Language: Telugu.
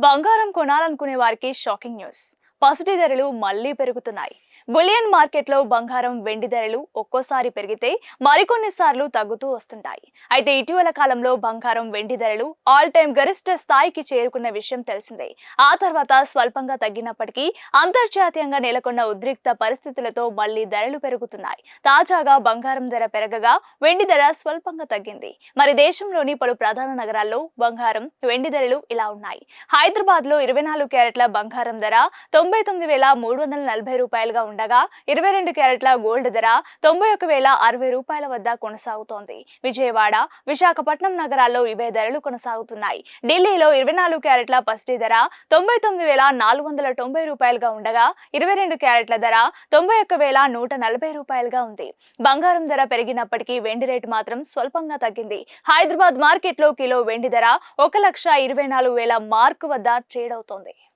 బంగారం కొనాలనుకునే వారికి షాకింగ్ న్యూస్. పసిడి ధరలు మళ్లీ పెరుగుతున్నాయి. బులియన్ మార్కెట్లో బంగారం, వెండి ధరలు ఒక్కోసారి పెరిగితే మరికొన్నిసార్లు తగ్గుతూ వస్తుంటాయి. అయితే ఇటీవల కాలంలో బంగారం, వెండి ధరలు ఆల్ టైమ్ గరిష్ట స్థాయికి చేరుకున్న విషయం తెలిసిందే. ఆ తర్వాత స్వల్పంగా తగ్గినప్పటికీ అంతర్జాతీయంగా నెలకొన్న ఉద్రిక్త పరిస్థితులతో మళ్లీ ధరలు పెరుగుతున్నాయి. తాజాగా బంగారం ధర పెరగగా వెండి ధర స్వల్పంగా తగ్గింది. మరి దేశంలోని పలు ప్రధాన నగరాల్లో బంగారం, వెండి ధరలు ఇలా ఉన్నాయి. హైదరాబాద్ లో 24 క్యారెట్ల బంగారం ధర 99,340 రూపాయలుగా ఉండగా 22 క్యారెట్ల గోల్డ్ ధర 91,060 రూపాయల వద్ద కొనసాగుతోంది. విజయవాడ, విశాఖపట్నం నగరాల్లో ఇవే ధరలు కొనసాగుతున్నాయి. ఢిల్లీలో 24 క్యారెట్ల పసిడి ధర 99,490 రూపాయలుగా ఉండగా 22 క్యారెట్ల ధర 91,140 రూపాయలుగా ఉంది. బంగారం ధర పెరిగినప్పటికీ వెండి రేటు మాత్రం స్వల్పంగా తగ్గింది. హైదరాబాద్ మార్కెట్లో కిలో వెండి ధర 1,24,000 మార్కు వద్ద ట్రేడ్ అవుతోంది.